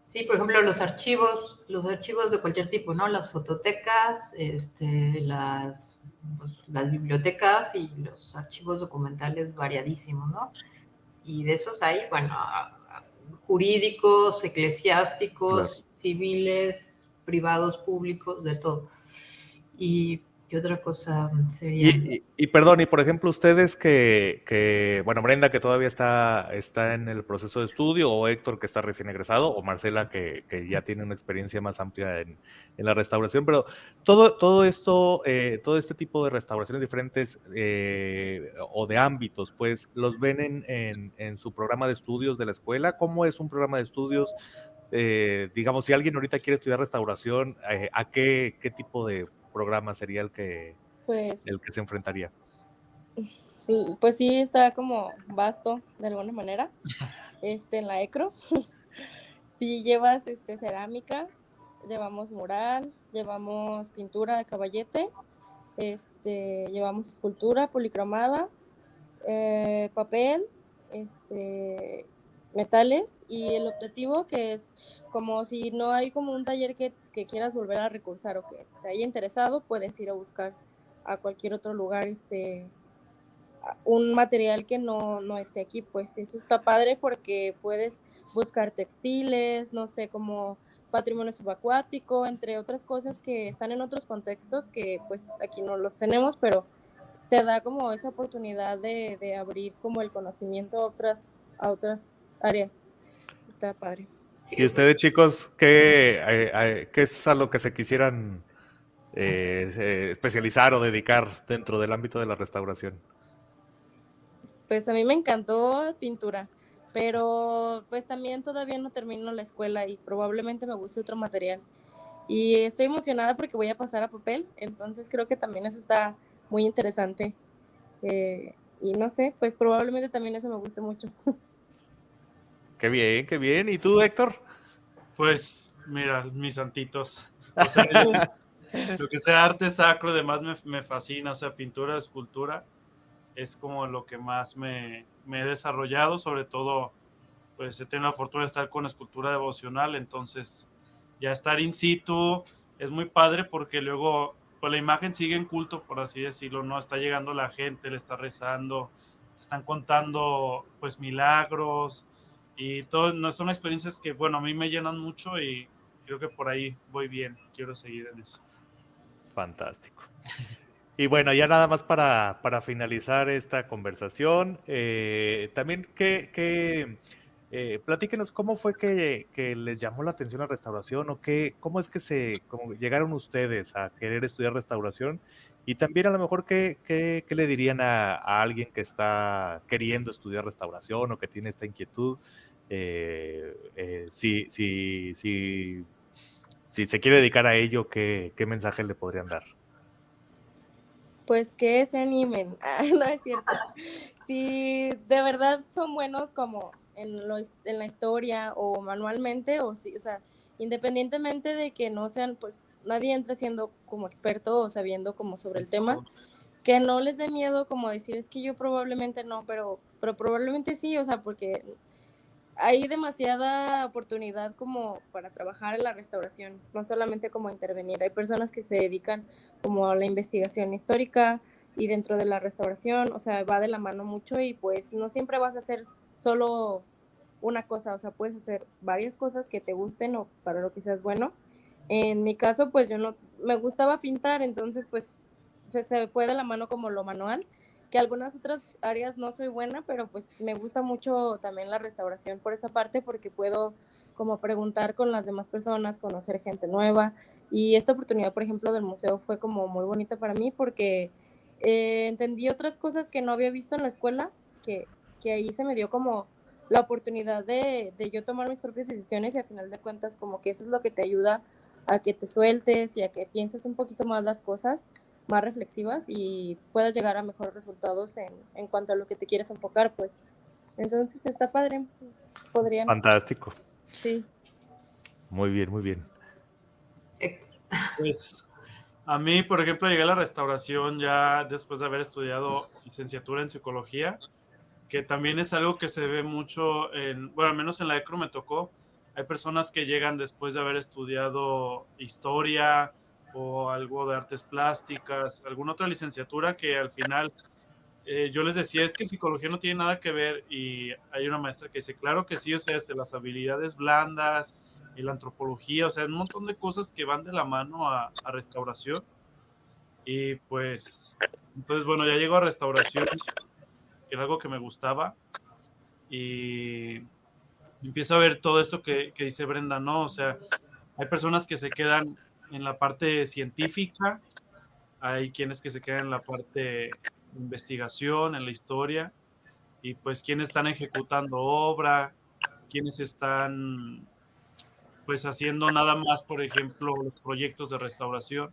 Sí, por ejemplo, los archivos de cualquier tipo, ¿no? Las fototecas, las bibliotecas y los archivos documentales variadísimos, ¿no? Y de esos hay, bueno, jurídicos, eclesiásticos, Claro. civiles, privados, públicos, de todo. ¿Y qué otra cosa sería? Y perdón, y por ejemplo, ustedes bueno, Brenda que todavía está en el proceso de estudio, o Héctor que está recién egresado, o Marcela que ya tiene una experiencia más amplia en la restauración, pero todo esto, todo este tipo de restauraciones diferentes o de ámbitos, pues, ¿los ven en su programa de estudios de la escuela? ¿Cómo es un programa de estudios? Digamos, si alguien ahorita quiere estudiar restauración, ¿a qué tipo de programa sería el que Pues, se enfrentaría? pues sí, está como vasto de alguna manera, en la ECRO. Si llevas, cerámica, llevamos mural, llevamos pintura de caballete, llevamos escultura policromada, papel, metales, y el optativo, que es como si no hay como un taller que quieras volver a recursar o que te haya interesado, puedes ir a buscar a cualquier otro lugar, un material que no esté aquí. Pues eso está padre porque puedes buscar textiles, no sé, como patrimonio subacuático, entre otras cosas que están en otros contextos que pues aquí no los tenemos, pero te da como esa oportunidad de abrir como el conocimiento a otras áreas. Está padre. Y ustedes, chicos, ¿qué es a lo que se quisieran especializar o dedicar dentro del ámbito de la restauración? Pues a mí me encantó pintura, pero pues también todavía no termino la escuela y probablemente me guste otro material. Y estoy emocionada porque voy a pasar a papel, entonces creo que también eso está muy interesante. Y no sé, pues probablemente también eso me guste mucho. Qué bien, qué bien. ¿Y tú, Héctor? Pues mira, mis santitos. O sea, lo que sea arte sacro, además me fascina, o sea, pintura, escultura, es como lo que más me he desarrollado, sobre todo, pues he tenido la fortuna de estar con escultura devocional, entonces ya estar in situ es muy padre porque luego, pues la imagen sigue en culto, por así decirlo, ¿no? Está llegando la gente, le está rezando, te están contando, pues, milagros y todo, no son experiencias que, bueno, a mí me llenan mucho y creo que por ahí voy bien, quiero seguir en eso. Fantástico. Y bueno, ya nada más para finalizar esta conversación, también platíquenos cómo fue que les llamó la atención la restauración o cómo es que cómo llegaron ustedes a querer estudiar restauración y también a lo mejor qué le dirían a alguien que está queriendo estudiar restauración o que tiene esta inquietud, si se quiere dedicar a ello, qué mensaje le podrían dar. Pues que se animen. No es cierto. Si de verdad son buenos como en la historia o manualmente, o sí, o sea, independientemente de que no sean, pues nadie entra siendo como experto o sabiendo como sobre el tema, que no les dé miedo como decir, es que yo probablemente no, pero probablemente sí, o sea, porque hay demasiada oportunidad como para trabajar en la restauración, no solamente como intervenir. Hay personas que se dedican como a la investigación histórica y dentro de la restauración, o sea, va de la mano mucho y pues no siempre vas a hacer solo una cosa, o sea, puedes hacer varias cosas que te gusten o para lo que seas bueno. En mi caso, pues yo no, me gustaba pintar, entonces pues se fue de la mano como lo manual, que algunas otras áreas no soy buena, pero pues me gusta mucho también la restauración por esa parte, porque puedo como preguntar con las demás personas, conocer gente nueva. Y esta oportunidad, por ejemplo, del museo fue como muy bonita para mí porque entendí otras cosas que no había visto en la escuela, que ahí se me dio como la oportunidad de yo tomar mis propias decisiones y al final de cuentas como que eso es lo que te ayuda a que te sueltes y a que pienses un poquito más las cosas más reflexivas y puedas llegar a mejores resultados en cuanto a lo que te quieres enfocar, pues. Entonces está padre, podrían, Fantástico. sí. Muy bien, muy bien. Héctor. Pues a mí, por ejemplo, llegué a la restauración ya después de haber estudiado licenciatura en psicología, que también es algo que se ve mucho bueno, al menos en la ECRO me tocó. Hay personas que llegan después de haber estudiado historia o algo de artes plásticas, alguna otra licenciatura que al final yo les decía, es que psicología no tiene nada que ver, y hay una maestra que dice, claro que sí, o sea, las habilidades blandas, y la antropología, o sea, un montón de cosas que van de la mano a restauración, y pues, entonces, bueno, ya llego a restauración, que era algo que me gustaba, y empiezo a ver todo esto que dice Brenda, ¿no? O sea, hay personas que se quedan en la parte científica, hay quienes que se quedan en la parte de investigación, en la historia, y pues quienes están ejecutando obra, quienes están pues haciendo nada más, por ejemplo, los proyectos de restauración.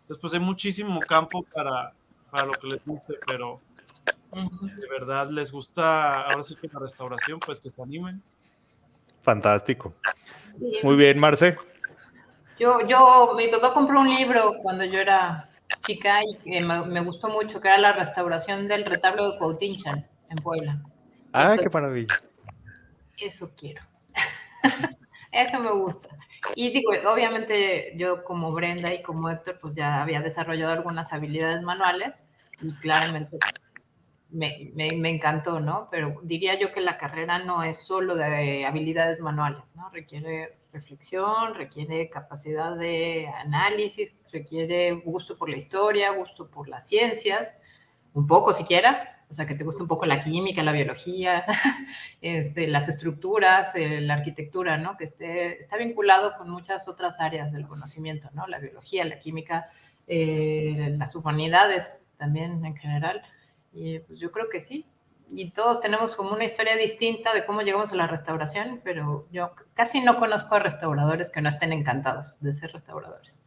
Entonces, pues hay muchísimo campo para lo que les guste, pero si de verdad les gusta, ahora sí que la restauración, pues que se animen. Fantástico. Sí. Muy bien, Marce. Mi papá compró un libro cuando yo era chica y que me gustó mucho, que era la restauración del retablo de Cuautinchan en Puebla. Ah, Entonces, qué maravilla. eso quiero. Eso me gusta. Y digo, obviamente yo como Brenda y como Héctor, pues ya había desarrollado algunas habilidades manuales y claramente me encantó, ¿no? Pero diría yo que la carrera no es solo de habilidades manuales, ¿no? Requiere reflexión, requiere capacidad de análisis, requiere gusto por la historia, gusto por las ciencias, un poco siquiera, o sea, que te guste un poco la química, la biología, las estructuras, la arquitectura, ¿no? Que está vinculado con muchas otras áreas del conocimiento, ¿no? La biología, la química, las humanidades también en general. Y pues yo creo que sí. Y todos tenemos como una historia distinta de cómo llegamos a la restauración, pero yo casi no conozco a restauradores que no estén encantados de ser restauradores.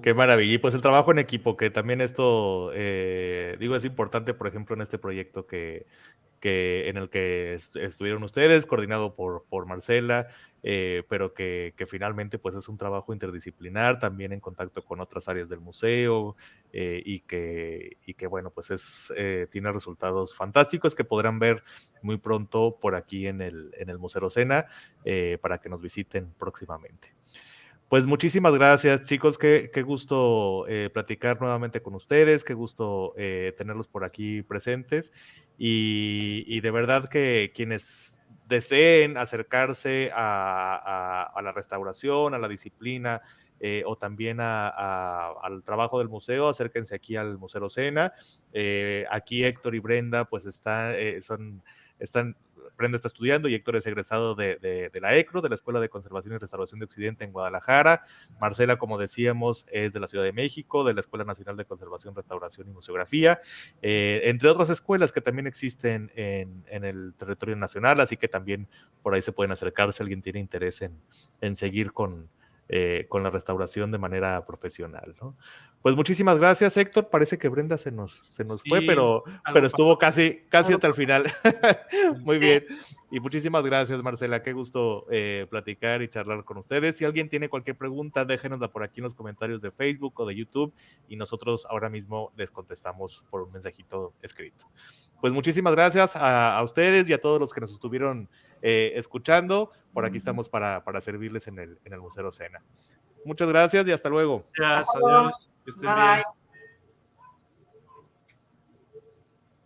Qué maravilla. Y pues el trabajo en equipo, que también esto, digo, es importante, por ejemplo, en este proyecto en el que estuvieron ustedes, coordinado por Marcela, pero que finalmente pues es un trabajo interdisciplinar, también en contacto con otras áreas del museo, y que bueno, pues tiene resultados fantásticos que podrán ver muy pronto por aquí en el Museo Rosena, para que nos visiten próximamente. Pues muchísimas gracias, chicos. Qué gusto platicar nuevamente con ustedes, qué gusto tenerlos por aquí presentes. Y de verdad que quienes deseen acercarse a la restauración, a la disciplina, o también al trabajo del museo, acérquense aquí al Museo Rosena. Aquí Héctor y Brenda pues están Brenda está estudiando y Héctor es egresado de la ECRO, de la Escuela de Conservación y Restauración de Occidente en Guadalajara. Marcela, como decíamos, es de la Ciudad de México, de la Escuela Nacional de Conservación, Restauración y Museografía, entre otras escuelas que también existen en el territorio nacional, así que también por ahí se pueden acercar si alguien tiene interés en seguir con la restauración de manera profesional, ¿no? Pues muchísimas gracias, Héctor. Parece que Brenda se nos fue, Sí, pero algo estuvo pasó. casi hasta el final. Muy bien. Y muchísimas gracias, Marcela. Qué gusto platicar y charlar con ustedes. Si alguien tiene cualquier pregunta, déjenosla por aquí en los comentarios de Facebook o de YouTube y nosotros ahora mismo les contestamos por un mensajito escrito. Pues muchísimas gracias a ustedes y a todos los que nos estuvieron escuchando. Por aquí estamos para servirles en el Museo Rosena. Muchas gracias y hasta luego. Gracias, adiós. Que estén bien. Bye.